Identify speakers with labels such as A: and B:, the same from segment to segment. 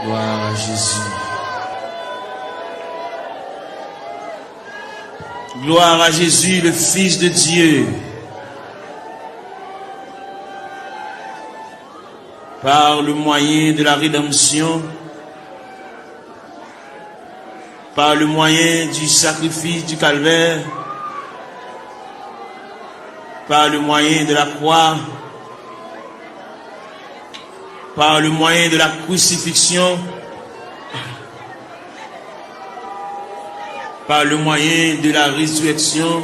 A: Gloire à Jésus. Gloire à Jésus, le Fils de Dieu. Par le moyen de la rédemption, par le moyen du sacrifice du calvaire, par le moyen de la croix, par le moyen de la crucifixion, par le moyen de la résurrection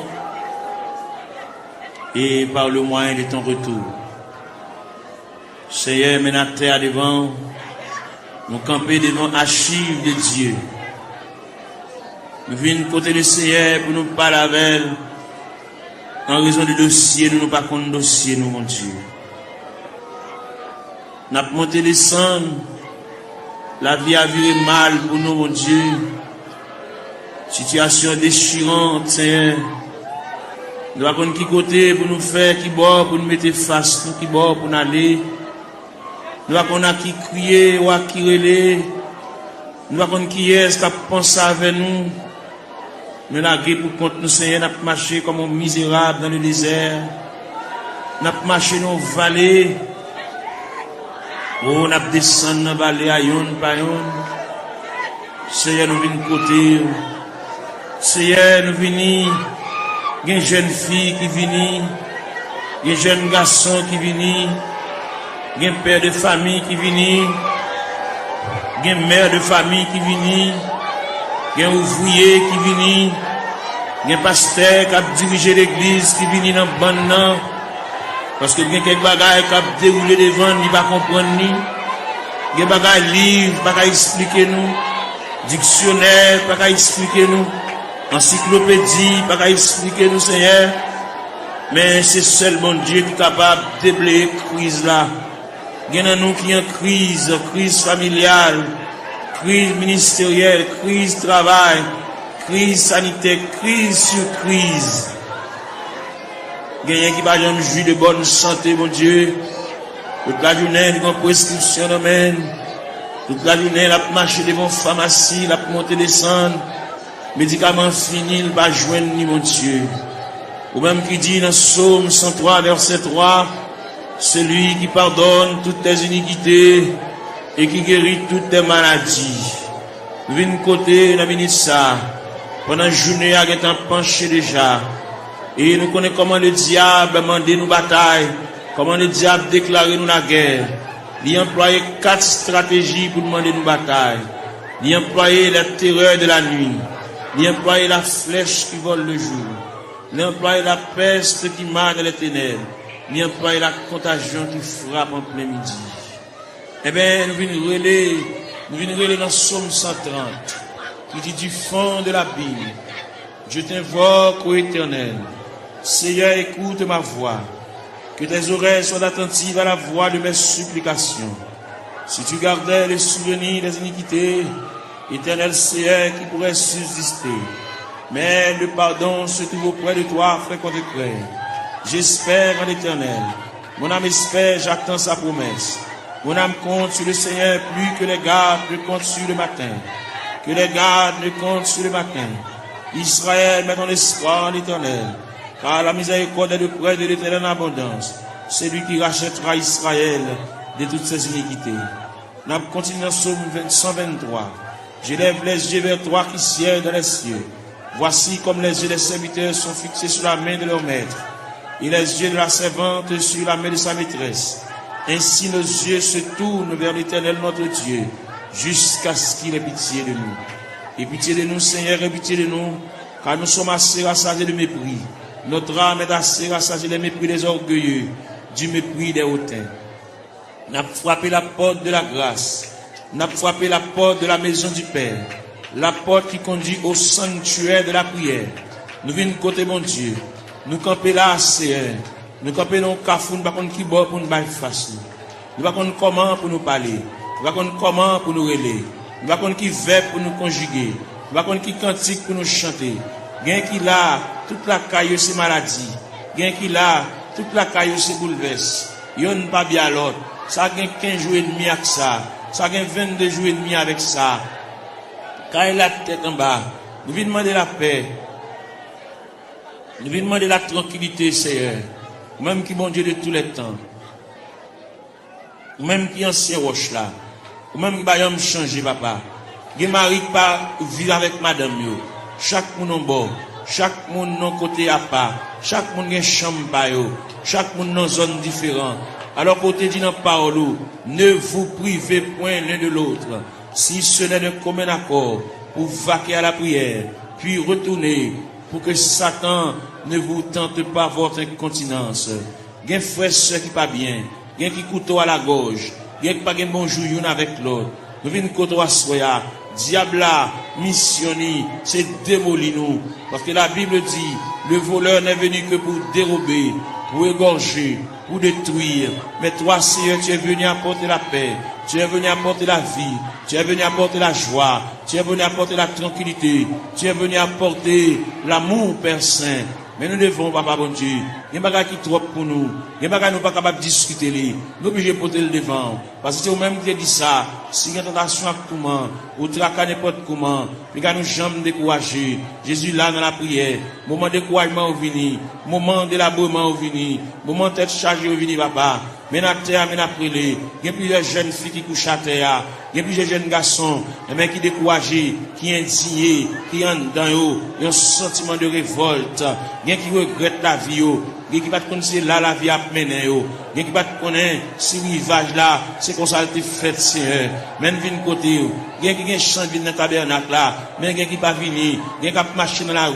A: et par le moyen de ton retour. Seigneur, mets la terre devant, nous camper devant l'archive de Dieu. Nous venons côté le Seigneur pour nous parler avec elle. En raison du dossier, nous pas contre dossier, nous, mon Dieu. Nous avons monté les sangs. La vie a viré mal pour nous, mon Dieu. Situation déchirante, Seigneur. Nous avons contre qui côté pour nous faire, qui bord pour nous mettre face, nous qui bord pour nous aller. Nous avons qui crier ou qui relais. Nous avons qui est-ce qui a pensé avec nous. Nous avons pour contre nous, Seigneur, nous avons marché comme un misérable dans le désert. Nous avons marché dans les vallées. Oh, nous avons descendu dans les vallées à yon par yon. Seigneur, nous venons côté. Seigneur, nous venons. Il y a une jeune fille qui vient. Il y a un jeune garçon qui vient. Il y a un père de famille qui vient. Il y a une mère de famille qui vient. Il y a un ouvrier qui vient. Il y a un pasteur qui a dirigé l'église qui vient dans le bande. Parce que il y a quelques bagages qui ont déroulé devant, il ne va pas comprendre. Il y a des bagages livres, il ne va pas expliquer nous. Dictionnaire, il ne va pas expliquer nous. Encyclopédie, il ne va pas expliquer nous, Seigneur. Mais c'est seul mon Dieu qui est capable de déblayer la crise là. Il y en a nous qui ont crise familiale, crise ministérielle, crise travail, crise sanitaire, crise sur crise. Il y a qui va jamais jouir de bonne santé, mon Dieu. Toute la journée, il y a une prescription d'amène. Toute la journée, il a marché devant la pharmacie, il a monté descendre. Médicaments finis, il va joindre ni mon Dieu. Ou même qui dit dans Psaume 103, verset 3, celui qui pardonne toutes tes iniquités et qui guérit toutes tes maladies. Nous venons côté, nous venons ça. Pendant la journée, il y a un penché déjà. Et nous connaissons comment le diable a demandé nos batailles, comment le diable a déclaré nous la guerre. Il a employé 4 stratégies pour demander nos batailles. Il a employé la terreur de la nuit. Il a employé la flèche qui vole le jour. Il a employé la peste qui marque les ténèbres. Il a employé la contagion qui frappe en plein midi. Eh bien, nous venons relayer dans Psaume 130, qui dit du fond de la Bible, je t'invoque, ô Éternel. Seigneur, écoute ma voix. Que tes oreilles soient attentives à la voix de mes supplications. Si tu gardais les souvenirs des iniquités, Éternel Seigneur, qui pourrait subsister. Mais le pardon se trouve auprès de toi, frère contre frère. J'espère en l'Éternel. Mon âme espère, j'attends sa promesse. Mon âme compte sur le Seigneur plus que les gardes ne comptent sur le matin. Que les gardes ne comptent sur le matin. Israël, met ton espoir en l'Éternel. Car la miséricorde est de près de l'Éternel en abondance. C'est lui qui rachètera Israël de toutes ses iniquités. Nous continuons dans Psaume 123. J'élève les yeux vers toi qui sièges dans les cieux. Voici comme les yeux des serviteurs sont fixés sur la main de leur maître, et les yeux de la servante sur la main de sa maîtresse. Ainsi nos yeux se tournent vers l'Éternel notre Dieu, jusqu'à ce qu'il ait pitié de nous. Et pitié de nous, Seigneur, et pitié de nous, car nous sommes assez rassasiés de mépris. Notre âme est assez rassasiée des mépris des orgueilleux, du mépris des hautains. N'a frappé la porte de la grâce, n'a frappé la porte de la maison du Père, la porte qui conduit au sanctuaire de la prière. Nous venons côté mon Dieu, nous camper là, Seigneur, nous camper dans le cafou, nous ne savons pas qui bord pour nous battre face. Nous ne savons pas comment pour nous parler, nous ne savons pas comment pour nous relayer, nous ne savons pas qui verbe pour nous conjuguer, nous ne savons pas qui cantique pour nous chanter. Gain qui là, toute la caille c'est maladie. Gain qui là, toute la caille c'est bouleverse. Yon pas bien l'autre. Ça gain 15 jours et demi avec ça. Ça gagne 22 jours et demi avec ça. Quand il a la tête en bas, nous venons demander la paix. Nous venons demander la tranquillité, Seigneur. Même qui bon Dieu de tous les temps. Même qui ancien roche là. Même qui va me changer, papa. Qui mari pas vivre avec madame yo. Chaque monde en bord. Chaque monde non côté à part. Chaque monde a chambre pa yo. Chaque monde dans zone différente. Alors pour te dire dans parole, ne vous privez point l'un de l'autre. Si ce n'est de commun accord pour vaquer à la prière, puis retourner pour que Satan ne vous tente pas votre incontinence. Gen frère soeur qui pas bien, gen qui couteau à la gorge, gen qui pas gen bonjour une avec l'autre. Nous venons couteau à soya, diable là, missionné, c'est démolir nous. Parce que la Bible dit, le voleur n'est venu que pour dérober, pour égorger, pour détruire. Mais toi, Seigneur, tu es venu apporter la paix, tu es venu apporter la vie, tu es venu apporter la joie, tu es venu apporter la tranquillité, tu es venu apporter l'amour, Père Saint. Mais nous devons, papa bon Dieu, il y a des bagages qui trop pour nous, il y a des bagages nous pas capables de discuter, nous obligés de porter le devant. Parce que c'est vous-même qui dit ça, si il y a une tentation à comment, ou traquer n'importe comment, puis nous jamais décourager. Jésus là dans la prière, moment de découragement au vini, moment d'élaboration au vini, moment de tête chargée au vini, papa. Mais na terre, mais na prélé, il y a plusieurs jeunes filles qui couchent à terre, il y a plusieurs jeunes garçons, mais qui découragés, qui indignés, qui ont dans eux, un sentiment de révolte, il y a qui regrettent la vie, il y a qui va te connaître là la vie à mener, il y a qui va te connaître ce rivage là, c'est comme ça que tu fais, Seigneur. Même vin côté, il y a qui chante dans le tabernacle là, mais il y a qui pas venir, il y a qui marcher dans la rue,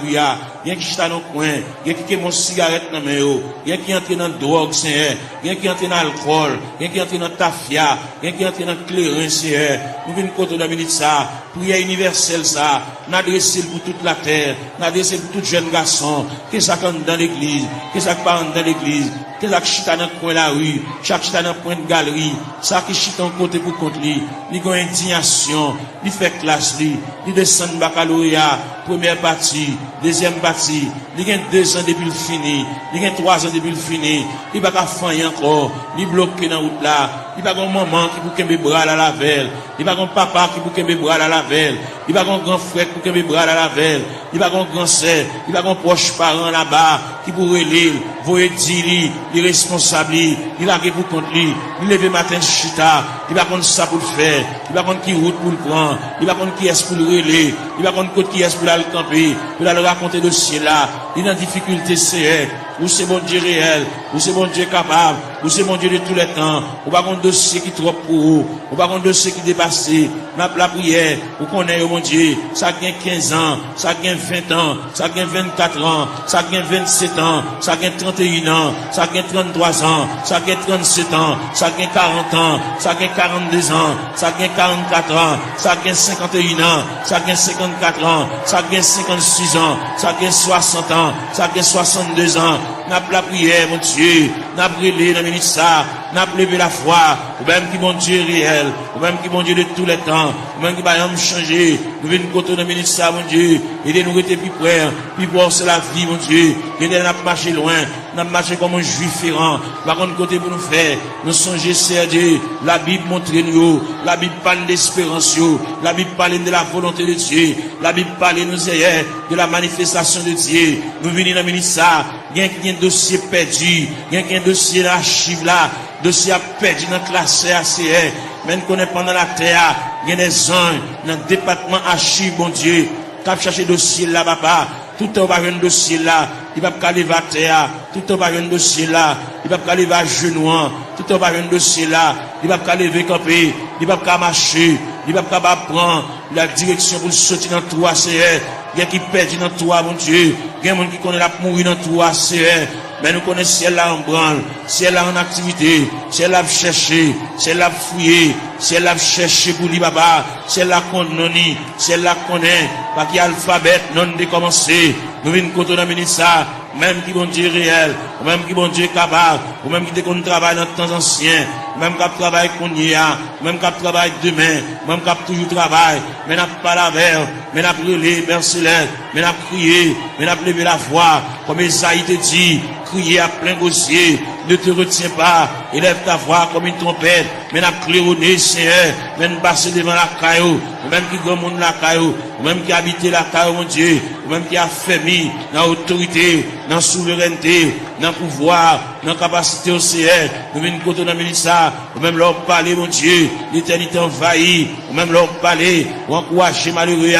A: il y a qui chita dans le coin, il y a qui mon cigarette dans la main, il y a qui entre dans la drogue, Seigneur, il y a qui entre dans l'alcool, il y a qui entre dans la tafia, il y a qui entre dans le clairin, Seigneur. Nous venons côté de minute ça, prière universelle ça, n'adresser pour toute la terre, n'adresser pour tout jeune garçon, que ça compte dans l'église, que ça parle dans l'église, que ça chita dans le coin de la rue, chaque chita dans le coin de galerie, ça qui chita en côté pour contre lui, il y a indignation, il fait classe lui, il descend baccalauréat, première partie, deuxième partie, il y a 2 ans depuis le fini, il y a 3 ans depuis le fini, il va pas faire encore, il bloqué dans la route là, il va pas un maman qui pour qu'un bras à la velle, il va pas un papa qui pour qu'un bras à la velle, il va pas un grand frère pour qu'un bras à la velle, il va pas un grand sœur, il va pas un proche parent là-bas qui pour relire, voyer dire les responsables, il a pour contre lui, il lever matin chita, il va contre ça pour le faire, il va contre qui route pour le prendre, il va contre qui est pour le relais, il va contre qui est pour aller camper, pour aller raconter le dossier là, il a une difficulté c'est ou c'est bon Dieu réel, ou c'est bon Dieu capable, ou c'est bon Dieu de tous les temps, ou pas un dossier qui trop pour vous, ou pas un dossier qui dépasse, la prière, ou qu'on est, mon Dieu, ça gagne 15 ans, ça gagne 20 ans, ça gagne 24 ans, ça gagne 27 ans, ça gagne 31 ans, ça gagne 33 ans, ça gagne 37 ans, ça gagne 40 ans, ça gagne 42 ans, ça gagne 44 ans, ça gagne 51 ans, ça gagne 54 ans, ça gagne 56 ans, ça gagne 60 ans, ça gagne 62 ans, n'a pas la prière, mon Dieu, n'a pas brûlé dans minute ça, n'a pas levé la foi, ou même qui mon Dieu réel, ou même qui mon Dieu de tous les temps, ou même qui va me changer, nous venons côté dans minute ça, mon Dieu, et nous rester plus près, puis voir c'est la vie, mon Dieu, et nous n'a pas marché loin, n'a pas marché comme un juif errant, par contre côté pour nous faire, nous songer, c'est Dieu, la Bible montre nous, la Bible parle d'espérance, la Bible parle de la volonté de Dieu, la Bible parle nous hier de la manifestation de Dieu, nous venons dans minute ça, il y a un dossier perdu, il y a un dossier d'archive là, dossier perdu dans la classe ACR, même qu'on est pendant la terre, il y a des anges dans le département archive, bon Dieu, qui a cherché dossier là, papa, tout le temps va un dossier là, il va pas aller à terre, tout le temps va un dossier là, il va pas aller à genoux, tout le temps va un dossier là, il va pas lever camper, il va pas marcher, il va pas prendre la direction pour sortir dans tout ACR. Il y a qui perdent dans toi, mon Dieu. Il y a des gens qui connaissent la mourir dans toi, c'est mais nous connaissons si elle là en branle, si elle là en activité, si elle là chercher, si elle là fouiller, si elle là chercher pour lui, papa, si elle là connaît, si elle là connaît, pas qu'il y a alphabet, non de commencer. Nous venons côté dans le ça, même qui bon Dieu réel, ou même qui bon Dieu capable, ou même qui te qu'on travaille dans le temps ancien, même cap travail qu'on y a, même cap travail demain, même cap toujours travail, mais n'a pas la verre, mais n'a brûlé, Père Céleste, mais n'a crié, mais n'a levé la voix, comme Esaïe te dit, crier à plein gosier, ne te retiens pas, élève ta voix comme une trompette, mais n'a claironné, Seigneur, même passer devant la caillou, même qui grand monde la caillou, même qui habite la caillou, mon Dieu, même qui a fermé dans l'autorité, dans la souveraineté, dans le pouvoir, dans la capacité au Seigneur, nous venons côté dans le ministère, même leur parler, mon Dieu, l'éternité envahie, même leur parler, ou encourager malheureux,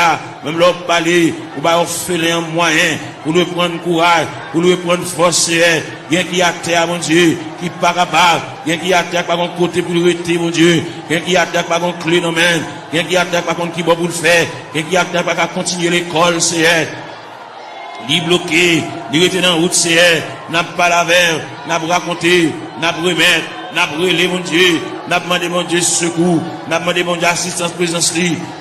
A: même leur parler, ou bah offrir un moyen, pour lui prendre courage, pour lui prendre force, Seigneur, bien qui a terre, mon Dieu, qui pas capable, bien qui a terre, pas mon côté pour le rester, mon Dieu, bien qui a terre, pas mon clé, non, même, bien qui a terre, pas contre qui va pour le faire, bien qui a terre, pas continuer l'école, Seigneur. Li bloqué, li rete dans route, Seigneur, n'a pas la verre, n'a pas raconté, n'a pas remettre, n'a pas relé, mon Dieu, n'a pas demandé, mon Dieu, secours, n'a pas demandé, mon Dieu, assistance, présence,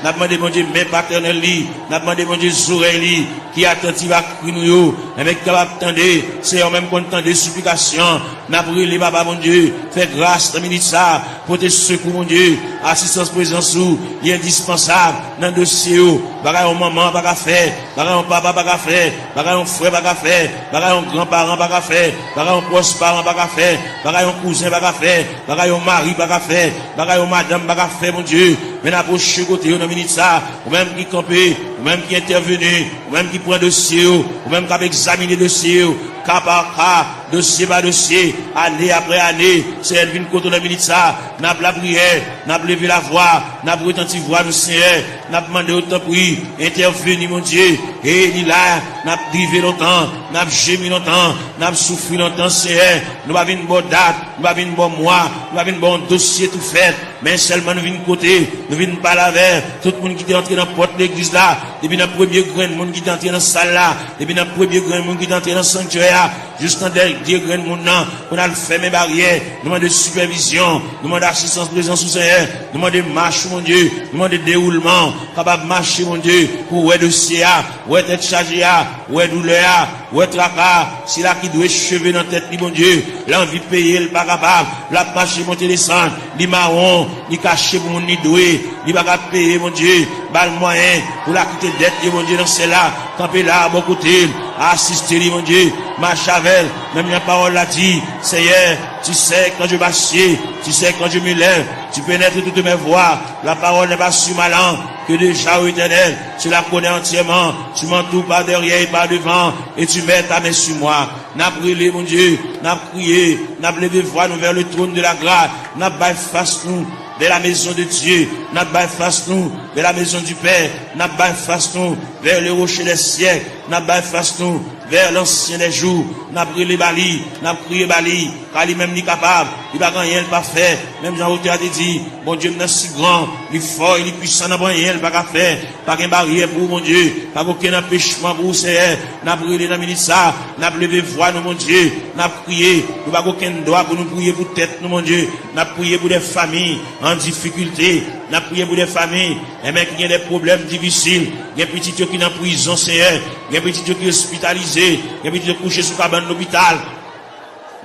A: n'a pas demandé, mon Dieu, main paternelle, n'a pas demandé, mon Dieu, oreilles, qui attentive à crier nous, avec capable d'attendre, c'est même content des supplications, n'a pas relé, papa, mon Dieu, fais grâce, dans minute ça, pour tes secours, mon Dieu, assistance, présence, il est indispensable, dans le dossier, bagaille, maman, pas qu'à faire, bagaille, papa, pas qu'à faire, bagaille, frère, pas qu'à faire, bagaille, grand-parent, pas qu'à faire, bagaille, proche parent, pas qu'à faire, bagaille, cousin, pas qu'à faire, bagaille, mari, pas qu'à faire, bagaille, madame, pas qu'à faire, mon Dieu, mais n'approche côté, dans minute ça, ou même qui campé, ou même qui intervenu, ou même qui prend dossier, ou même qui a examiné dossier, cas par cas, dossier par dossier, année après année, c'est elle vient côté dans minute ça, n'a pas la prière, n'a pas levé la voix, n'a pas retenti voix du Seigneur, n'a pas demandé autant prix, intervenu, mon Dieu, et il là, n'a pas privé longtemps, n'a pas gémi longtemps, n'a pas souffert longtemps, Seigneur, nous pas une bonne date, nous pas une bonne mois, nous pas une bon dossier tout fait, mais seulement nous venons côté, nous venons pas la vers, tout le monde qui est entré dans la porte de l'église là, depuis dans le premier grain, le monde qui est entré dans la salle là, depuis dans le premier grain, le monde qui est entré dans le sanctuaire, juste en dernier grain de monde là, on a fait mes barrières, nous demandons de supervision, nous demandons d'assistance, présence au Seigneur, nous demandons de marche, mon Dieu, nous demandons de déroulement, capable de marcher, mon Dieu, pour ouais dossier, ouais tête chargée, ouais douleur, ouais tracas, c'est là qui doit cheveux dans la tête, mon Dieu, l'envie de payer, le pas capable, la marcher, monter, descendre, li marron, li caché pour mon ni doué, li pas capable payer, mon Dieu, bal moyen, pour la quitter dette, mon Dieu, dans celle-là, camper là, à bon côté, assister, mon Dieu, marche avec, même la parole l'a dit, Seigneur, tu sais quand je m'assieds, tu sais quand je me lève, tu pénètres toutes mes voies, la parole n'est pas sur ma langue, que déjà, ô Éternel, tu la connais entièrement, tu m'entoures par derrière et par devant, et tu mets ta main sur moi. N'a brûlé, mon Dieu, n'a prié, n'a levé voix nous vers le trône de la grâce, n'a baillé face nous vers la maison de Dieu, n'a baillé face nous vers la maison du Père, n'a baillé face nous vers le rocher des siècles, n'a baillé face nous vers l'ancien des jours, n'a brûlé Bali, n'a prié Bali, car lui-même n'est capable, il va rien pas faire, même Jean-Auteur a dit, mon Dieu, il est si grand, il est fort, il est puissant, n'a rien pas faire, pas qu'une barrière pour mon Dieu, pas aucun empêchement pour Seigneur, n'a brûlé dans le ministère, n'a levé voix, nous, mon Dieu, n'a prié, nous pas aucun droit pour nous prier pour tête, nous, mon Dieu, n'a prié pour des familles en difficulté, n'a prié pour des familles, et même qui ont des problèmes difficiles, il y a des petits qui sont en prison, Seigneur, il y a des petits qui sont hospitalisés, il y a des petits qui sont couchés sous cabane de l'hôpital,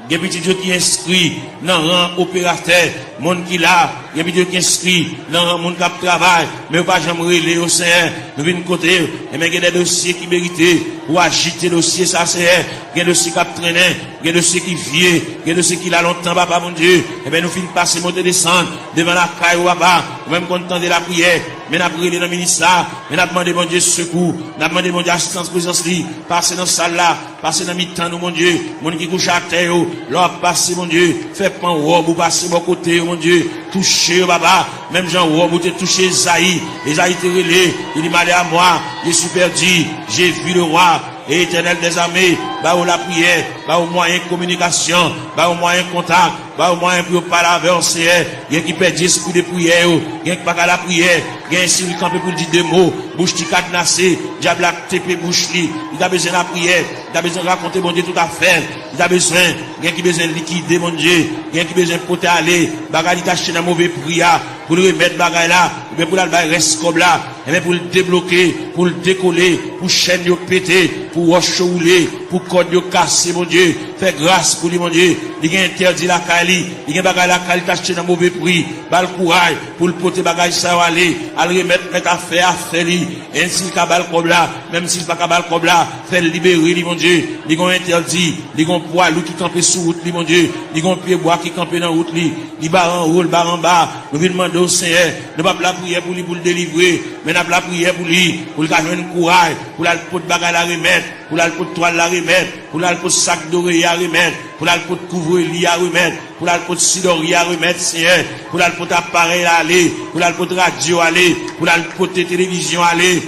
A: il y a des petits qui sont inscrits dans le rang opérateur, monde qui là, il y a des petits qui sont inscrits dans le rang monde qui travaille, mais pas jamais relé au Seigneur, nous venons côté, et même il y a des dossiers qui méritent, pour agiter le dossier, ça c'est, il y a des dossiers qui traînent, il y a des dossiers qui viennent, il y a des dossiers qui là longtemps, papa mon Dieu, et bien nous finissons passer, monter, descendre, devant la caille ou papa, même content de la prière, mais n'a prié dans le ministère, mais n'a demandé mon Dieu secours, n'a demandé mon Dieu assistance, présence, passer dans la salle là, passer dans le mi-temps, nous, mon Dieu, mon qui couche à terre, l'or passer, mon Dieu, fait pan robe ou passer mon côté, mon Dieu, toucher, papa, même Jean robe ou te toucher Esaïe, Esaïe te relé, il dit, malé à moi, je suis perdu, j'ai vu le roi, et Éternel des armées, bah, la prière, bah, au moyen de communication, bah, au moyen de contact, bah, au moyen pour parler avec le Seigneur, il y a qui perd l'esprit de prière, il y a qui pas qu'à la prière, il y a un qui campé pour dire deux mots, bouche qui cadenassé, diable TP bouche li, il a besoin de la prière, il a besoin de raconter mon Dieu tout à fait, il a besoin, il y a qui besoin de liquider mon Dieu, il y a qui besoin de porter aller, bagaille d'acheter dans mauvais prière, pour le remettre bagaille là, mais pour la reste comme là, et bien pour le débloquer, pour le décoller, pour chaîne yo péter, pour roche rouler, pour code yo casser, mon Dieu, Fais grâce pour lui, mon Dieu. Il a interdit la Kali. Il a bagay la Kali t'acheter dans mauvais prix. Bal courage pour le porter bagay ça aller. À le remettre, mettre à faire lui. Ainsi qu'il a bal comme là. Même s'il pas bal comme là. Fait libérer lui, mon Dieu. Il a interdit. Il a poids, lui qui campe sous route, lui, mon Dieu. Il a pied bois qui campe dans route, lui. Il barre en haut, il barre en bas. Nous venons demander au Seigneur. Nous pas la prière pour lui, pour le délivrer. Mais nous la prière pour lui. Pour le gagner un courage. Pour la porter bagay la remettre. Pour la porter toile la remettre. Pour la porter sac d'oreille à remettre. Pour la porter couvre-lit à remettre. Pour la porter sidori à remettre, Seigneur. Pour la porter appareil à aller. Pour la porter radio à aller. Pour la porter télévision à aller.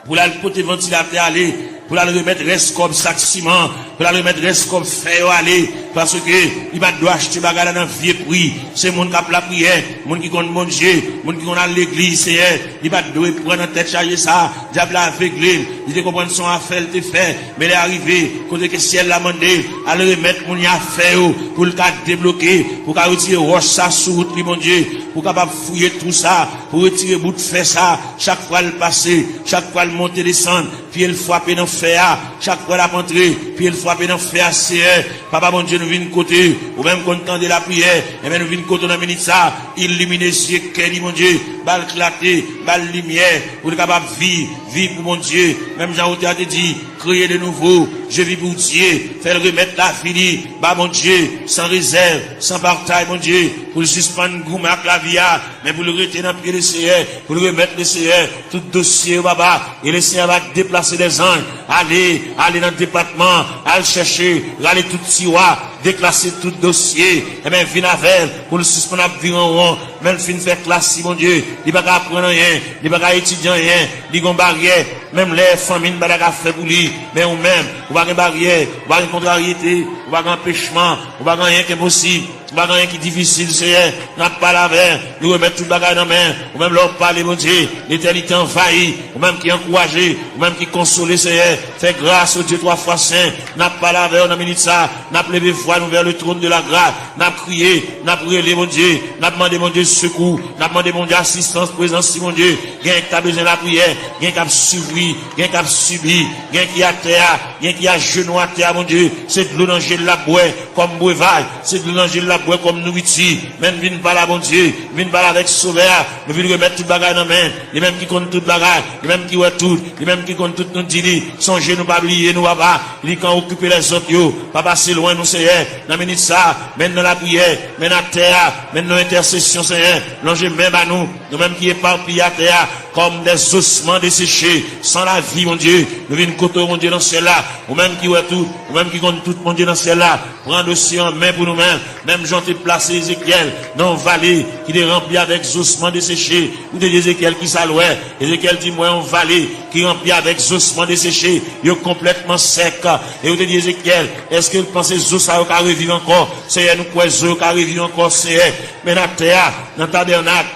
A: Pour la porter ventilateur à aller. Pour la remettre reste comme sac ciment. Pour la remettre reste comme fer à aller. Parce que, il va devoir acheter bagarre dans vieux prix. C'est mon qui a la prière. Mon qui compte mon Dieu. Mon qui compte à l'église, Seigneur. Il va devoir prendre en tête charger ça. Diable a aveuglé. Il te comprend son affaire, te fait. Mais il est arrivé. Côté que ciel l'a demandé. À le remettre mon affaire. Pour le cas débloquer. Pour qu'à retirer roche ça sous route, mon Dieu. Pour capable fouiller tout ça. Pour retirer bout de fer ça. Chaque fois le passer. Chaque fois le monter, descendre. Puis il frapper dans le fer. Chaque fois la rentrer. Puis il frapper dans le fer, Seigneur. Papa, mon Dieu, nous venons côté, ou même content de la prière, et même nous venons côté dans minute ça, illuminer ce qu'est mon Dieu, balle clarté, balle lumière, pour le capable vivre pour mon Dieu, même Jean-Auté a dit, créer de nouveau, je vis pour Dieu, faire remettre la fini, bah mon Dieu, sans réserve, sans bataille, mon Dieu, pour le suspendre gourmet à la vie, mais pour le retenir dans le pied du Seigneur, pour le remettre le Seigneur, tout dossier, baba, et le Seigneur va déplacer des anges, aller dans le département, aller chercher, aller tout tiroir, déclasser tout dossier, et même venir avec, pour le suspendre à vivre en rond, même fin faire classe, mon Dieu, il va pas apprendre rien, il va pas étudier rien, il va pas barrière, même les familles, il va pas faire pour lui, mais ou même, on va pas barrière, on va pas contrariété, on va pas empêchement, on va pas rien qui est possible, on va pas rien qui est difficile, Seigneur, n'a pas la verre, nous remettre tout le bagage dans la main, ou même leur parler, mon Dieu, l'éternité envahie, ou même qui encouragé, ou même qui console, Seigneur, fait grâce au Dieu 3 fois saint, n'a pas la verre, on a mis ça, n'a pas levé foi, nous vers le trône de la grâce, n'a crié, n'a prié, mon Dieu, n'a demandé, mon Dieu, secours, n'a demandé, mon Dieu, assistance, présence, mon Dieu, gain qui a besoin de la prière, gain qui a suivi, gain qui a subi, gain qui a terre, gain qui a genou à terre, mon Dieu, c'est de l'eau dans la boue, comme breuvage, c'est de l'eau dans la boue, comme nourriture, même vine pas là, mon Dieu, vine pas là avec sauveur, nous venons remettre tout bagage dans la main, les mêmes qui comptent tout bagage, les mêmes qui voient tout, les mêmes qui comptent tout, nous dit, songez, nous pas oublier, nous pas, les quand occuper les autres, yo, pas passer loin, nous, Seigneur, dans minute ça, maintenant la prière, maintenant la terre, maintenant l'intercession, Seigneur, l'ange même à nous, nous-mêmes qui éparpillent à terre, comme des ossements desséchés, sans la vie, mon Dieu, nous venons côté, mon Dieu, dans celle-là, ou même qui voit tout, ou même qui compte tout, mon Dieu, dans celle-là, prendre aussi en main pour nous-mêmes, même j'en ai placé Ézéchiel, dans vallée, qui est rempli avec ossements desséchés, ou de Ézéchiel qui s'allouait, Ézéchiel dit, moi, en vallée, qui est rempli avec ossements desséchés, il est complètement sec, et vous dit Ézéchiel, est-ce que vous pensez, ça va revivre encore, Seigneur, nous croyons, ça va revivre encore, Seigneur, mais dans la terre, dans le tabernacle,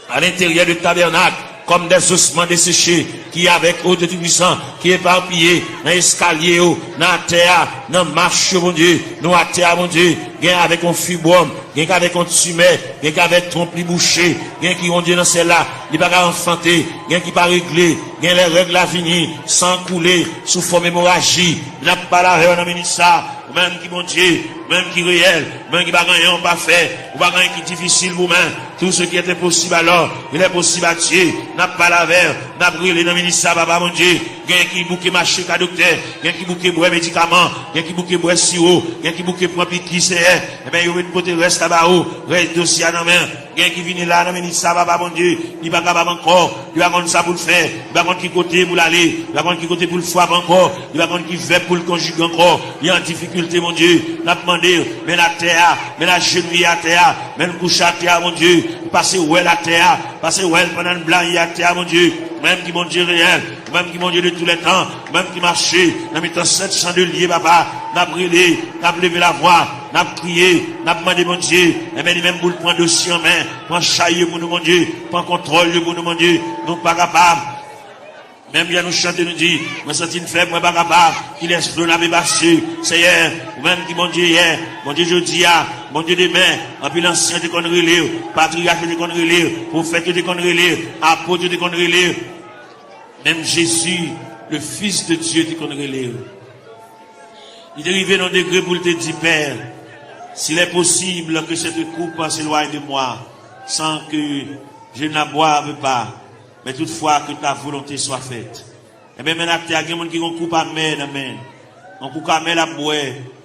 A: à l'intérieur du tabernacle, comme des ossements desséchés, qui avec eau de Tout-Puissant, qui est éparpillé, dans l'escalier, dans la terre, dans la marche, mon Dieu, nous à terre, mon Dieu, gain avec un fibrome, gain avec un tumeur, gain avec trompe bouché, gain qui ont Dieu dans celle-là, il va pas enfanter, gain qui pas réglé, gain les règles à venir, sans couler, sous forme hémorragie, n'a pas la règle, on a ça, même qui mon Dieu, même qui réel, même qui va gagner, on pas fait, ou pas gagner qui difficile pour même, tout ce qui était possible alors, il est possible à Dieu, n'a pas la verre, n'a brûlé dans le ministère, papa mon Dieu, gain qui bouquet marché qu'à docteur, gain qui bouquet bois médicaments, gain qui bouquet bois sirop, gain qui bouquet point piqui c'est, eh ben, il y a une côté reste là-bas, reste dossier à la main, gain qui vient là dans le ministère, papa mon Dieu, il va capable encore, il va contre ça pour le faire, il va contre qui côté pour l'aller, il va contre qui côté pour le frapper encore, il va contre qui fait pour le conjuguer encore, il y a en difficulté, mon Dieu, n'a demandé, mais la terre, mais la genouille à terre, mais le couche à terre, mon Dieu, passer où est la terre, passer où est pendant le blanc à terre, mon Dieu, même qui mon Dieu réel, même qui mon Dieu de tous les temps, même qui marchait, dans mes temps 700 de liés, papa, n'a brûlé, n'a levé la voix, n'a crié, n'a demandé mon Dieu, et bien, même pour le point dossier en main, prend chaillot pour nous, mon Dieu, prend contrôle pour nous, mon Dieu, nous pas capables. Même bien nous chanter, nous dit, moi senti une faible, moi pas capable, qu'il laisse flot la passé, Seigneur, ou même qui mon Dieu hier, mon Dieu jeudi, mon Dieu demain, en plus l'ancien de conneries lire, patriarche de conneries lire, prophète de conneries lire, apôtre de conneries lire, même Jésus, le Fils de Dieu de conneries lire.
B: Il est arrivé dans un degré pour te dire, Père, s'il est possible que cette coupe s'éloigne de moi, sans que je ne la boive pas, mais toutefois que ta volonté soit faite. Et bien maintenant, il y a des gens qui ont coupe amène, amen. On coupe amène à boire,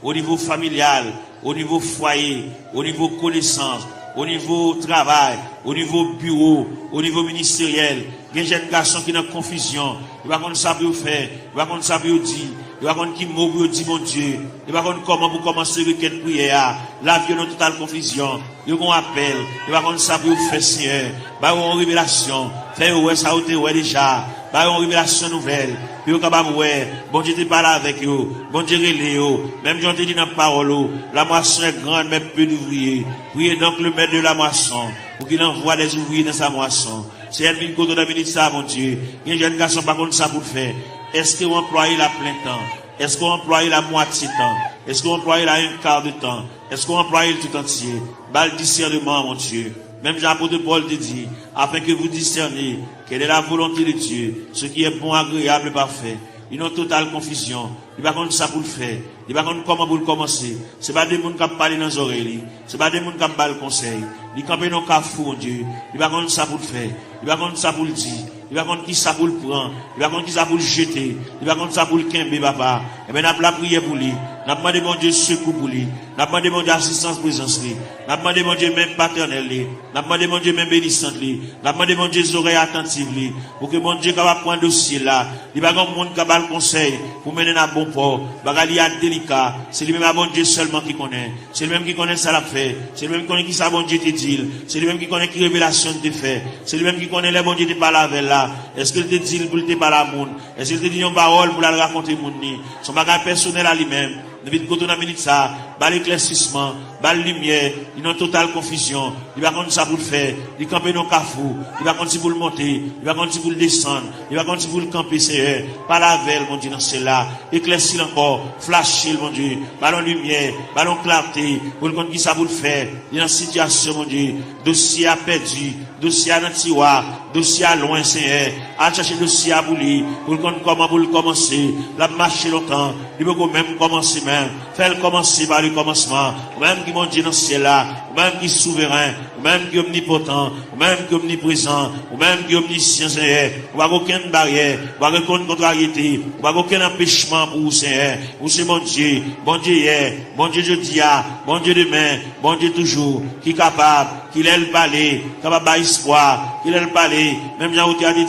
B: au niveau familial, au niveau foyer, au niveau connaissance, au niveau travail, au niveau bureau, au niveau ministériel. Il y a des jeunes garçons qui sont en confusion. Ils ne savent pas ça pour faire. Ils ne savent pas ça pour dire. Ils ne savent pas qui mot pour dire mon Dieu. Ils ne savent pas comment pour commencer le requête prière. La vie est en totale confusion. Ils ont un appel. Ils ne savent pas ça pour faire Seigneur. Ils ont une révélation. Fait ouais ça ou ouais déjà. Ils ont une révélation nouvelle. Puis ils sont capables ouais. Bon Dieu te parle avec eux. Bon Dieu relève eux. Même Dieu te dit dans la parole. La moisson est grande mais peu d'ouvriers. Priez donc le maître de la moisson pour qu'il envoie des ouvriers dans sa moisson. C'est elle qui côté de ça, mon Dieu. Il y a des jeunes garçons par contre ça pour faire. Est-ce qu'on emploie la plein temps? Est-ce qu'on emploie la moitié temps? Est-ce qu'on emploie la un quart de temps? Est-ce qu'on emploie le tout entier? Bal discernement, mon Dieu. Même Jean-Apôtre Paul te dit, afin que vous discerniez quelle est la volonté de Dieu, ce qui est bon, agréable et parfait. Ils ont totale confusion. Ils ne savent pas ça pour le faire. Ils ne savent pas comment pour le commencer. Ce n'est pas des gens qui parlent dans les oreilles. Ce n'est pas des gens qui parlent le conseil. Ils campent dans le cafou, mon Dieu. Ils ne savent pas ça pour le faire. Ils ne savent pas ça pour le dire. Ils ne savent pas qui ça pour le prendre. Ils ne savent pas qui ça pour le jeter. Ils ne savent pas ça pour le quimber, papa. Et bien, nous avons la prière pour lui. Nous avons demandé, mon Dieu, secours pour lui. Nous avons demandé, mon Dieu, assistance, présence, lui. Nous avons demandé, mon Dieu, même paternel, lui. Nous avons demandé, mon Dieu, même bénissante, lui. Nous avons demandé, mon Dieu, oreilles attentives, lui. Pour que mon Dieu, capable prendre dossier là. Il n'y a pas de monde qui a le conseil pour mener à bon port. Bagali a délicat. C'est lui-même à bon Dieu seulement qui connaît. C'est lui-même qui connaît ça l'a fait. C'est lui-même qui connaît qui ça bon Dieu te dit. C'est lui-même qui connaît qui révélation te fait. C'est lui-même qui connaît les bon Dieu te parle avec là. Est-ce qu'il te dit pour te parler à monde? Est-ce qu'il te dit une parole pour la raconter monde ni? Son bagage personnel à lui-même. Depuis que tu as mis ça, bas l'éclaircissement, bas la lumière, il y a une totale confusion. Il va continuer ça pour le faire. Il va camper dans le cafou. Il va continuer pour le monter. Il va continuer pour le descendre. Il va continuer pour le camper, Seigneur. Pas la veille, mon Dieu, dans cela. Éclaircir encore. Flasher, mon Dieu. Ballon lumière. Ballon clarté. Pour le compte qui ça pour le faire. Il y a une situation, mon Dieu. Dossier à perdu. Dossier à dans tiroir. Dossier à loin, Seigneur. À chercher dossier à bouler. Pour le compte comment pour le commencer. La marcher longtemps. Il peut même commencer même. Fais-le commencer par le commencement. Même qui, mon Dieu, dans ce ciel-là. Même qui est souverain. Même qui est omnipotent. Même qui est omniprésent. Même qui est omniscient, Seigneur. On va aucune barrière. On va aucune contrariété. On va aucun empêchement pour vous, Seigneur. Vous, c'est mon Dieu. Bon Dieu hier. Bon Dieu jeudi. Bon Dieu demain. Bon Dieu toujours. Qui est capable. Qu'il ait le palais. Capable d'espoir. Qu'il ait le palais. Même Jean Outi a dit.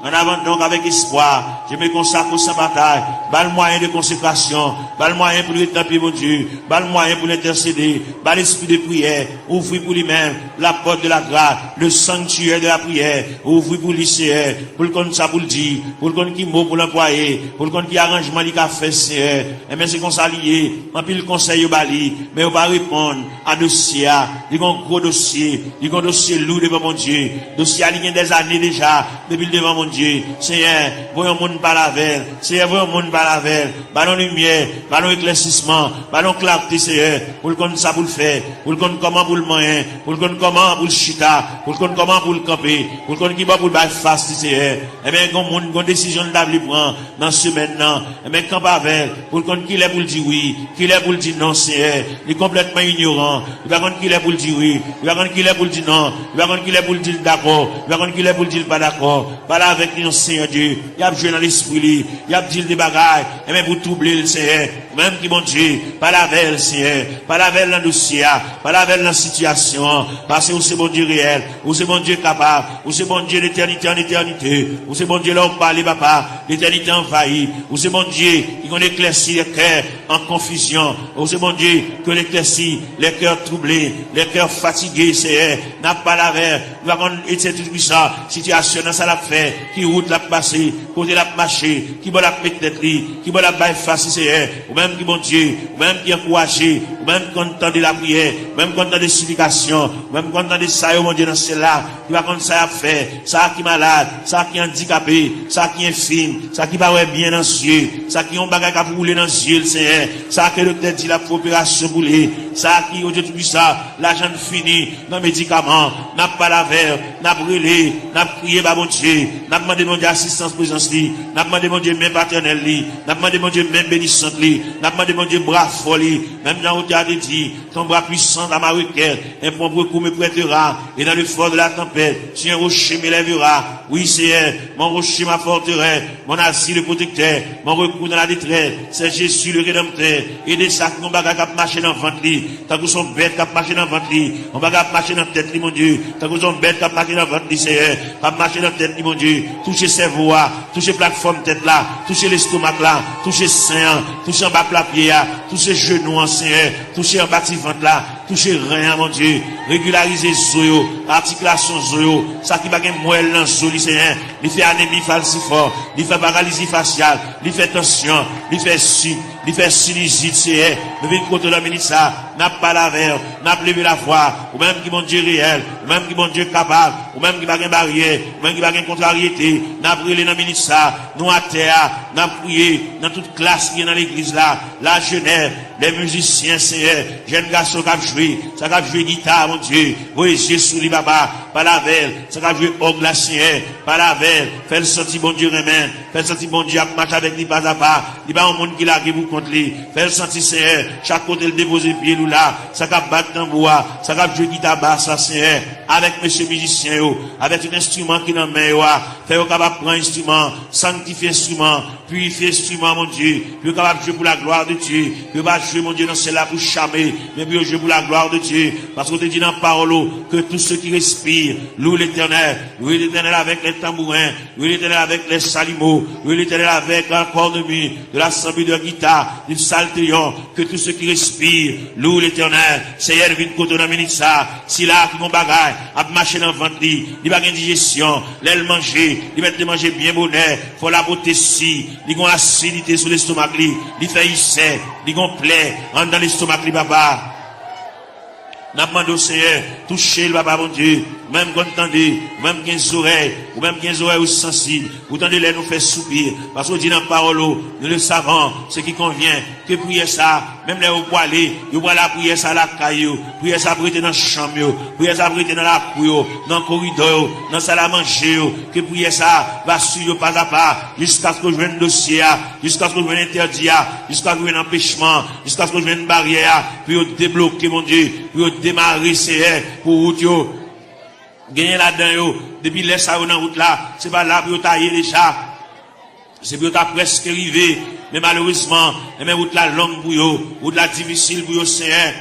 B: En avant donc avec espoir, je me consacre sans bataille. Bas le moyen de consécration, bas le moyen pour l'établir mon Dieu, bas le moyen pour l'intercéder, bas l'esprit de prière, ouvrir pour lui-même la porte de la grâce, le sanctuaire de la prière, ouvrir pour lui, Seigneur, pour le compte ça pour le dire, pour le compte qui mot pour l'employer, pour le compte qui arrangement il a fait, Seigneur. Et bien c'est qu'on s'allie, en plus le conseil au bali, mais on va répondre à dossier, il y a un gros dossier, il y a un dossier lourd devant mon Dieu, dossier aligné des années déjà, depuis devant mon Dieu, Seigneur, voyons monde par la veille, Seigneur, voyons monde par la veille, ballon lumière, ballon éclaircissement, ballon clarté, Seigneur, pour le compte ça pour le faire, pour le compte comment pour le moyen, pour le compte comment pour le chita, pour le compte comment pour le camper, pour le compte qui va pour le bail face, Seigneur, et bien, quand monde, quand décision de prendre dans ce maintenant, et bien, quand pas avec, pour le compte qu'il est pour le dire oui, qu'il est pour le dire non, Seigneur, il est complètement ignorant, il va compte qu'il est pour le dire oui, il va compte qu'il est pour le dire non, il va compte qu'il est pour le dire d'accord, il va compte qu'il est pour le dire pas d'accord, pas là avec nous, Seigneur Dieu, il y a joué dans l'esprit, il y a dit des bagailles, et même pour troubler le Seigneur, même qui, mon Dieu, pas la veille, Seigneur, pas la veille dans le dossier, pas la veille dans la situation, parce que c'est bon Dieu réel, ou c'est bon Dieu capable, ou c'est bon Dieu d'éternité en éternité, ou c'est bon Dieu là où parle, papa, l'éternité envahie, ou c'est bon Dieu qui qu'on éclaircit les cœurs en confusion, ou c'est bon Dieu que l'éclaircit les cœurs troublés, les cœurs fatigués, Seigneur, n'a pas la veille, nous avons été tout ça, situation dans ça l'a fait, qui route l'a passé, côté l'a marché, qui va la mettre tête, qui va la bailler face, Seigneur, ou même qui bon Dieu, ou même qui encouragé, ou même content de la prière, ou même content de supplication, ou même content de ça, mon Dieu, dans cela, qui va comme ça à faire, ça qui est malade, ça qui est handicapé, ça qui est infime, ça qui va bien dans les yeux, ça qui ont bagage à rouler dans les yeux, Seigneur, ça que le tête dit la coopération boulée, ça qui, aujourd'hui, ça, l'argent fini, dans les médicaments, n'a pas la verre, n'a brûlé, n'a prié, bah, mon Dieu, n'a demandé, mon Dieu, assistance présence, n'a demandé, mon Dieu, même paternel, n'a demandé, mon Dieu, même bénissante, N'a demandé, mon Dieu, bras folie. Même dans où tu as dit, ton bras puissant dans ma requête. Un propre coup me prêtera. Et dans le fort de la tempête, si un rocher m'élèvera. Oui, Seigneur, mon rocher, ma forteresse, mon asile le protecteur, mon recours dans la détresse. C'est Jésus le rédempteur. Et des sacs, mon bagage qui marché dans le ventre. Tant que son bête qui marché dans le ventre. On bagage marché dans la tête, mon Dieu. Tant que son bête qui marché dans le ventre, Seigneur. Qui marché dans la tête, mon Dieu. Touchez cerveau, touchez plateforme tête là, touchez l'estomac là, touchez sein, touchez en bas la pied, touchez genoux, Seigneur. Touchez en bas de ventre là, touchez rien, mon Dieu. Régularisez zoyo, articulation zoyo, ça qui va gagner moelle dans zoli, Seigneur. Il fait anémie falciforme, il fait paralysie faciale, il fait tension, il fait sinusite, Seigneur. Nous venons contre la minute ça, n'a pas la verre, n'a pas levé la foi, ou même qui mon Dieu réel, ou même qui mon Dieu capable, ou même qui va gagner barrière, ou même qui va gagner contrariété, n'a brûlé dans la minute ça, nous à terre, n'a prié dans toute classe qui est dans l'église là, la jeunesse, les musiciens, Seigneur, jeunes garçons qui ont joué, ça qui ont joué guitare, mon Dieu, voyez Jésus, li baba, par la veille, ça qui ont joué orgue la Seigneur, par la veille, fait le sentir bon Dieu remède, fait le sentir bon Dieu à marcher avec lui pas à pas, il va un monde qui l'a qui vous contre lui, fait le sentir Seigneur, chaque côté le déposer pied nous là, ça qui a battre dans bois, ça qui a joué guitare basse, ça Seigneur, avec monsieur musicien, avec un instrument qui dans main, fait au capable prendre instrument, sanctifier instrument, purifier instrument, mon Dieu, puis capable jouer pour la gloire de Dieu, puis pas jouer, mon Dieu, dans celle-là pour charmer, mais puis jouer pour la gloire de Dieu, parce qu'on te dit dans la parole, que tous ceux qui respirent, louent l'éternel avec les tambourins, louent l'éternel avec les salimos, louent l'éternel avec un corps de mie, de l'assemblée de guitare, du psalterion, que tous ceux qui respirent, louent l'éternel, Seigneur, vite côté dans minute ça, si là, qui mon bagage, à marcher dans le ventre, il va gagner digestion, l'aile manger, il va te manger bien bonheur, faut la beauté si, il va acidité sur l'estomac, il fait hissé, il va plaie, dans l'estomac, papa. N'a pas demandé au Seigneur, touchez le papa, mon Dieu, même quand entendez, même 15 oreilles, ou même 15 oreilles sensibles, vous tendez les nous faire soupir, parce qu'on dit dans la parole, nous le savons, ce qui convient, que prier ça, même les au poilé, vous voyez la prière ça la caillou, prier ça prêter dans la chambre, prier ça prêter dans la cour, dans le corridor, dans la salle à manger, que prier ça, va suivre pas à pas, jusqu'à ce que je vienne dossier, jusqu'à ce que je vienne interdit, jusqu'à ce que je vienne empêchement, jusqu'à ce que je vienne barrière, puis débloquer, mon Dieu, puis démarrer, c'est pour route, gagner là-dedans, depuis les ça dans route là, c'est pas là pour tailler déjà, c'est pour ta presque arrivé, mais malheureusement, mais route là longue pour vous, route là difficile pour vous, Seigneur,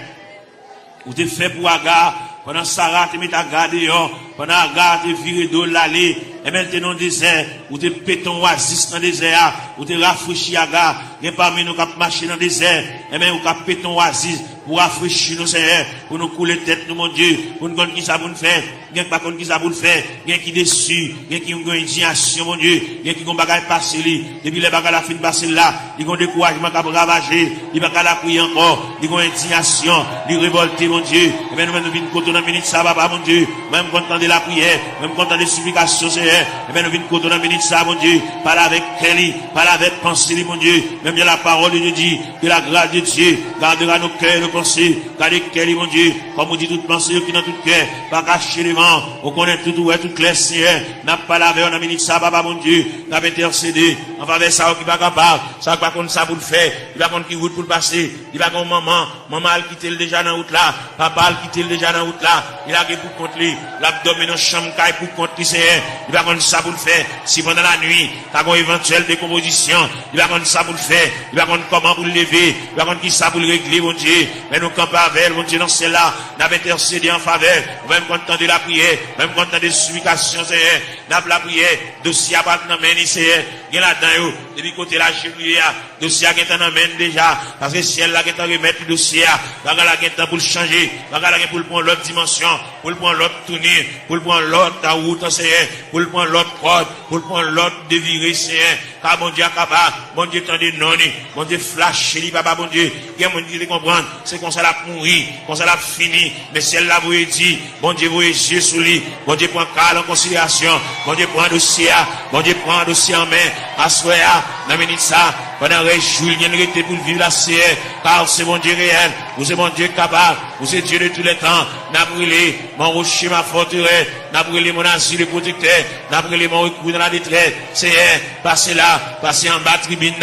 B: vous t'es fait pour Agar, pendant Sarah, tu mets ta garde dehors, pendant Agar, tu viré d'eau l'allée, et maintenant dans le désert, ou tu péton oasis dans le désert, ou tu rafraîchis Agar, et parmi nous qui marché dans le désert, et même ou qui péton oasis, pour rafraîchir nos Seigneur, pour nous couler tête, nous, mon Dieu, pour nous connaître qui ça pour nous faire, bien pas qu'on qui ça pour nous faire, bien qui déçu, bien qui ont une indignation, mon Dieu, bien qui ont bagage passé li, depuis les bagages la fin passé là, ils ont découragement qui a ravager, ils pas la prier encore, ils ont indignation, ils révolter, mon Dieu, et bien nous venons côté dans minute ça, papa, mon Dieu, même content de la prière, même content des supplications, Seigneur, et bien nous venons côté dans minute ça, mon Dieu, parle avec Kelly, parle avec pensée, mon Dieu, même bien la parole de Dieu dit, que la grâce de Dieu gardera nos cœurs, pensée, car les mon Dieu, comme on dit toute pensée qui dans tout cœur, pas cacher les vents, on connaît tout ouais, tout clair, Seigneur, n'a pas lavé, on a mis ça, papa, mon Dieu, n'a pas intercédé, en faveur ça, qui va capable, ça va contre ça pour le faire, il va contre qui route pour le passer, il va contre maman a quitté le déjà dans route là, papa a quitté le déjà dans route là, il a pour contre lui, l'abdomen dans chambre, pour contre lui, Seigneur, il va contre ça pour le faire, si pendant la nuit, t'as une éventuelle décomposition, il va contre ça pour le faire, il va contre comment pour le lever, il va contre qui ça pour le régler, mon Dieu, mais nous campons avec, mon Dieu, dans celle-là, nous avons intercédé en faveur, même quand de la prière, même quand on a des supplications, Seigneur, nous avons la prière, dossier à battre dans la main, Seigneur, il y a là-dedans, depuis côté la cheville, dossier à gagner dans la main déjà, parce que si elle a gagné remettre le dossier, la gagné pour le changer, la gagné pour le prendre l'autre dimension, pour le prendre l'autre tournure, pour le prendre l'autre route, Seigneur, pour le prendre l'autre code, pour le prendre l'autre déviré, Seigneur, car mon Dieu capable, mon Dieu tendez non, mon Dieu flash, papa, mon Dieu, il y a mon Dieu qui comprendre, c'est qu'on s'en a pourri, qu'on s'en a fini, mais si elle l'a vous dit, bon Dieu vous yeux sous lui, bon Dieu prend cas en considération, bon Dieu prend un dossier, bon Dieu prend un dossier en main, assoya, dans minute ça, pendant réjouir, il y a une pour vivre la CR, car c'est mon Dieu réel, vous c'est mon Dieu capable, Vous êtes Dieu de tous les temps. N'a brûlé mon rocher, ma forteresse. N'a brûlé mon asile de protecteur. N'a brûlé mon recours dans la détresse. Seigneur, passez là, passez en bas tribune,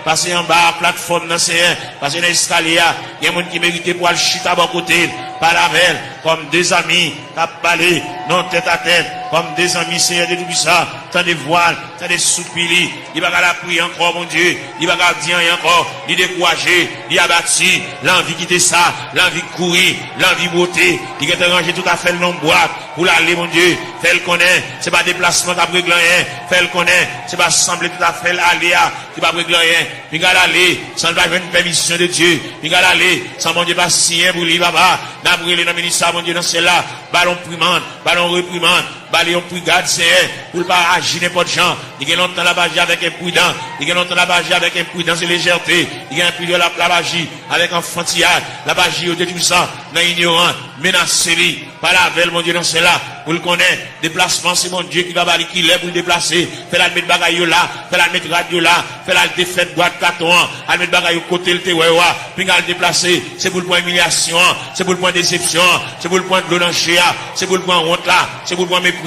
B: passez en bas plateforme, Seigneur, passez dans l'escalier. Il y a des gens qui méritent pour aller chuter à bon côté. Par la veille, comme deux amis, qui parlé, non tête à tête, comme des amis, Seigneur de tout ça, tant de voiles, tant de soupirs, il va la prier encore, mon Dieu, il va dire encore, il décourager, il abattu, l'envie quitter ça, l'envie courir, l'envie beauté, il va te ranger tout à fait le nom boîte, pour l'aller, mon Dieu, fait le connaît, c'est pas déplacement qui régler rien, fait le connaît, c'est pas sembler tout à fait l'aléa, qui va régler rien, il va aller, sans pas une permission de Dieu, il va aller, sans mon Dieu pas signer pour lui, papa, n'a brûlé dans le ministère, mon Dieu, dans celle-là, ballon primande, ballon reprimande, ballon brigade, Seigneur, pour pas agir n'importe gens, il y a longtemps la bagie avec imprudence, il y a longtemps la bagie avec imprudence et légèreté, il y a un peu de la bagie avec enfantillage, la bagie au tout ça, dans ignorant, menacé, par la veille, mon Dieu, dans celle-là, pour le connaître, déplacement, c'est mon Dieu qui va balayer, qui l'est pour le déplacer, fait la mettre bagaille là, fait la mettre radio là, fait la défaite boîte carton, à mettre bagaille au côté, le tewewa, puis à le déplacer, c'est pour le point humiliation, c'est pour le point déception, c'est pour le point de l'onanger, c'est pour le point honte là, c'est pour le point mépris,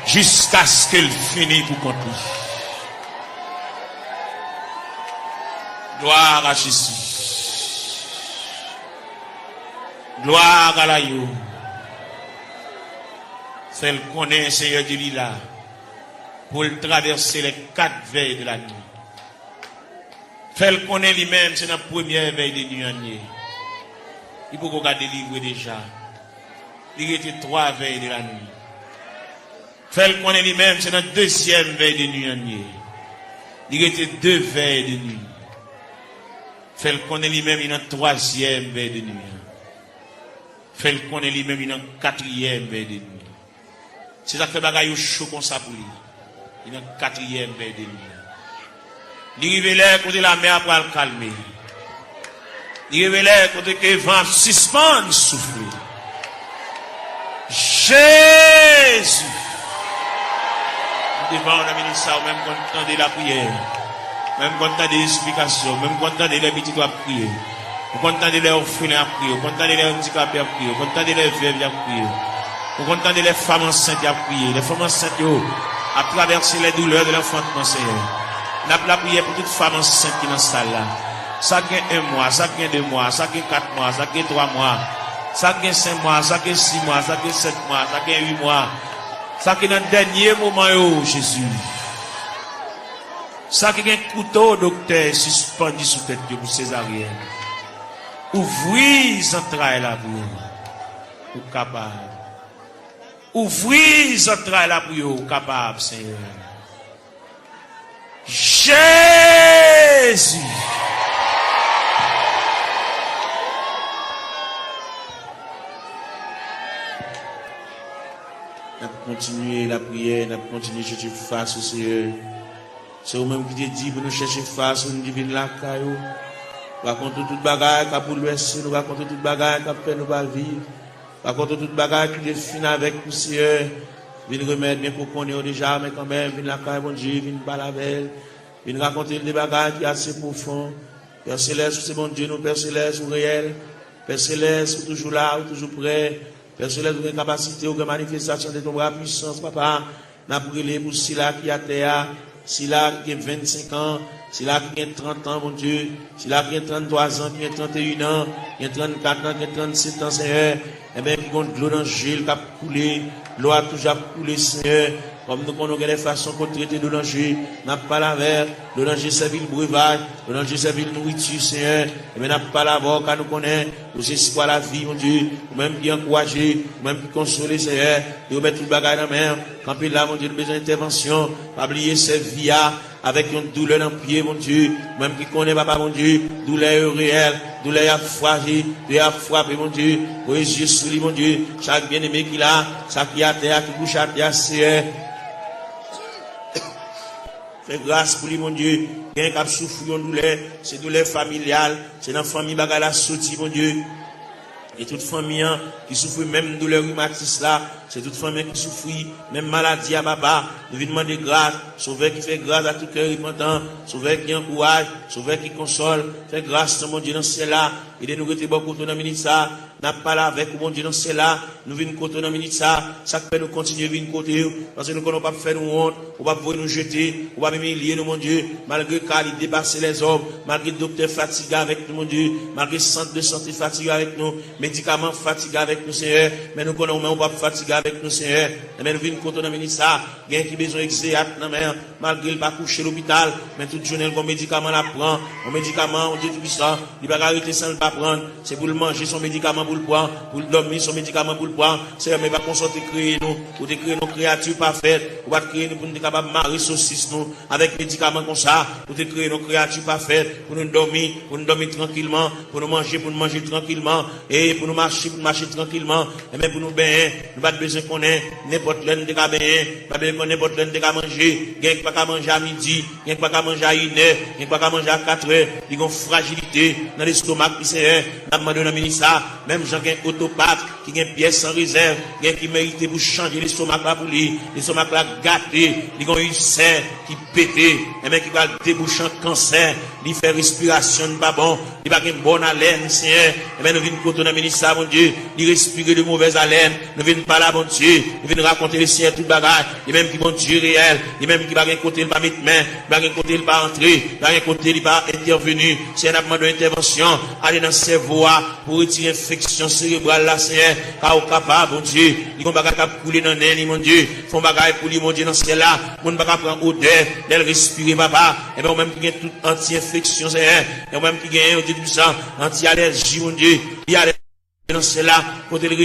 B: jusqu'à ce qu'elle finisse pour compter. Gloire à Jésus. Gloire à l'Aïe. Celle qu'on est, Seigneur de l'Ila, pour traverser les 4 veilles de la nuit. Celle qu'on est lui-même, c'est la première veille de nuit. Il faut qu'on délivrer déjà. Il était 3 veilles de la nuit. Celle qu'on est lui-même, c'est la deuxième veille de nuit. Il était 2 veilles de nuit. Celle qu'on est lui-même, il y a une 3e veille de nuit. Celle qu'on est lui-même, il y a une 4e veille de nuit. C'est ça que fait bagaille chaud comme ça pour lui. Il y a une 4e veille de nuit. Il révèle côté la mer pour le calmer. Il révèle côté que le vent suspend souffler. Jésus. Nous devons en amener ça, même quand on entend la prière, même quand on entend des explications, même quand on entend les petits doigts prier, quand on entend les orphelins à prier, quand on entend les handicapés à prier, quand on entend les veuves à prier. Pour qu'on entende les femmes enceintes à prier, les femmes enceintes à traverser les douleurs de l'enfantement, Seigneur. N'a pas prié pour toute femme enceinte qui est dans cette salle-là. Ça gagne 1 mois, ça gagne 2 mois, ça gagne 4 mois, ça gagne 3 mois, ça gagne 5 mois, ça gagne 6 mois, ça gagne 7 mois, ça gagne 8 mois. Ça gagne dans le dernier moment, Jésus. Ça gagne un couteau, docteur, suspendu sous tête pour césarienne. Ouvrez les entrailles là pour capable. Ouvrez les entrailles là pour capable, Seigneur. Jésus. On va continuer la prière, on va continuer à chercher face au Seigneur. C'est vous-même qui te dit pour nous chercher face au divin la caillou. On va compter toute bagarre qui a bouleversé, on va compter toute bagarre qui a fait nous pas vivre. On va compter toute bagarre qui est finie avec le Seigneur. Viens remettre bien pour qu'on ait déjà, mais quand même, viens la caille, bon Dieu, viens pas la belle. Viens raconter des bagarres qui sont assez profonds. Père Céleste, c'est bon Dieu, nous, Père Céleste, ou réel. Père Céleste, ou toujours là, ou toujours prêt. Père Céleste, ou une capacité, ou une manifestation de ton bras puissance, papa. N'a brûlé pour Sila qui a terre, Sila qui a 25 ans, Sila qui a 30 ans, mon Dieu, Sila qui a 33 ans, qui a 31 ans, qui a 34 ans, qui a 37 ans, Seigneur. Eh bien, qui compte l'eau dans le gel, qui a coulé, l'eau a toujours coulé, Seigneur. Comme nous connaissons les façons qu'on traite de l'oranger, n'a pas la verre, l'oranger servit le breuvage, l'oranger servit le nourriture, Seigneur. Et bien, n'a pas la voix, car nous connaissons, nous espoirs la vie, mon Dieu, ou même qui encourager, ou même qui consoler, Seigneur, et mettre tout le bagage dans la main. Quand il a, mon Dieu, besoin d'intervention, pas oublier ses vies, avec une douleur dans le pied, mon Dieu, même qui connaît, papa, mon Dieu, douleur réelle, douleur à fragile, douleur à frapper, mon Dieu, aux yeux sous lui, mon Dieu, chaque bien-aimé qu'il a, chaque qui a terre, qui bouge à terre, Seigneur. Fais grâce pour lui, mon Dieu. Bien qu'il souffre de douleur, c'est douleur familiale, c'est dans la famille bagala sorti, mon Dieu. Et toute famille qui souffre même douleur rhumatisme là, c'est toute famille qui souffre même maladie à papa. Nous venons demander grâce, sauveur qui fait grâce à tout cœur repentant, sauveur qui encourage, sauveur qui console, fait grâce mon Dieu dans ce ciel là. Et de nous rester beaucoup dans la minute ça,
A: n'a pas là avec mon Dieu dans cela, nous venons côté dans minute ça fait nous continuer venir côté parce que nous connaissons pas faire nous honte, on va pouvoir nous jeter, on va humilier nous mon Dieu, malgré qu'il dépasser les hommes, malgré docteur fatigué avec nous mon Dieu, malgré centre de santé fatigué avec nous, médicaments fatigués avec nous Seigneur, mais nous connaissons on va pas fatiguer avec nous Seigneur, mais nous venons côté dans minute ça, gain qui besoin exéat dans mer, malgré il pas coucher à l'hôpital, mais toute journée le médicament la prend, un médicament on Dieu tout puissant, il va arrêter sans le pas prendre, c'est pour le manger son médicament pour le prendre, pour le dormir son médicament pour le prendre, c'est mais pas consulter créer nous, pour créer nos créatures parfaites, pour pas créer nous pour nous capable marier saucisse nous avec médicaments comme ça, pour créer nos créatures parfaites, pour nous dormir tranquillement, pour nous manger tranquillement, et pour nous marcher tranquillement, et même pour nous baigner, nous pas besoin qu'on ait n'importe l'un de cas baigner, pas besoin qu'on ait n'importe l'un de cas manger, gain pas qu'à manger à midi, gain pas qu'à manger à 1 heure, gain pas qu'à manger à 4 heures, ils ont fragilité dans l'estomac qui c'est, n'a demandé dans le ministère, même gens qui ont autopathe, qui ont pièce sans réserve, qui mérite pour changer l'estomac là pour lui, l'estomac là gâté, ils ont ulcère qui pété, et même qui va déboucher un cancer, il fait respiration pas bon, il va une bonne haleine, Seigneur, et même nous venons côté dans le ministère, mon Dieu, il respire de mauvaise haleine, nous venons pas là, mon Dieu, nous venons raconter le Seigneur tout bagage, et même qui bon Dieu réel, et même qui va un côté il va mettre main, il va un côté il va entrer, il va un côté il va intervenir, c'est un demande d'intervention, aller dans ses voies pour retirer l'infection cérébrale là, Seigneur, car au capable, mon Dieu, il va pas couler dans l'air, mon Dieu, font bagaille pour lui, mon Dieu, dans ce là, on ne va pas prendre odeur, d'elle respirer, papa, et même même qui a toute anti-infection, Seigneur, et même qui a un Dieu du sang, anti-allergie, mon Dieu, il y a dans cela, côté le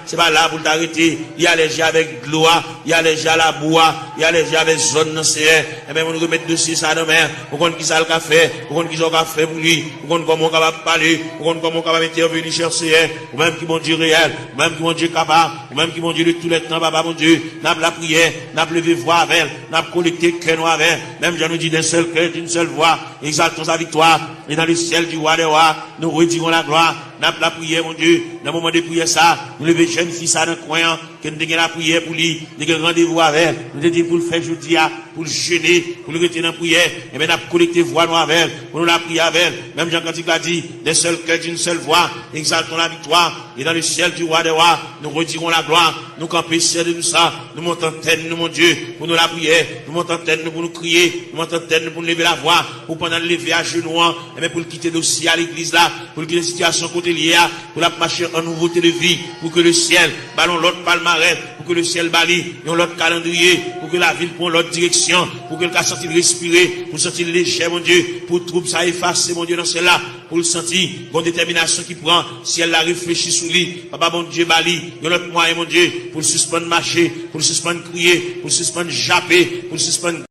A: c'est pas là pour t'arrêter. Il y a allergie avec de l'eau, il y a allergie à la bois, il y a allergie avec zone dans CR. Et même on nous remettre dessus ça dans mer. Pour qu'on qui ça le café, pour qu'on qui ça le café pour lui, pour qu'on comment on capable parler, pour qu'on comment on capable intervenir chercher, ou même qui bon Dieu réel, ou même qui bon Dieu capable, ou même qui bon Dieu de tous les temps, papa mon Dieu, n'a la prière, n'a levé voix avec, n'a collecté cœur avec, même je nous dis d'un seul cœur, d'une seule voix, exaltons sa victoire, et dans le ciel du roi des rois, nous retirons la gloire. N'a la prière, mon Dieu, dans le moment de prière ça, nous lever jeune fille ça dans le coin, que nous avons la prière pour lui, nous avons rendez-vous avec, nous avons dit pour le faire jeudi, pour le jeûner, pour le retirer dans la prière, et bien nous avons collecté voix nous avec, pour nous la prier avec, même Jean-Cantique a dit, d'un seul cœur, d'une seule voix, exaltons la victoire, et dans le ciel du roi des rois, nous retirons la gloire, nous campons ciel de tout ça, nous montons tête, nous, mon Dieu, pour nous la prière, nous montons tête, nous pour nous crier, nous montons tête, nous pour nous lever la voix, pour pendant le lever à genoux, et bien pour le quitter dossier à l'église là, pour quitter la situation côté liée, pour la marcher en nouveauté de vie, pour que le ciel ballon l'autre palmarès, pour que le ciel balie l'autre calendrier, pour que la ville prenne l'autre direction, pour que le cas sorti respirer, pour sentir léger, mon Dieu, pour trouble ça effacer, mon Dieu, dans celle-là, pour le sentir, bonne détermination qui prend, si elle la réfléchit sous lui, papa, mon Dieu, balie, l'autre moyen, mon Dieu, pour le suspendre marcher, pour le suspendre crier, pour le suspendre japper, pour le suspendre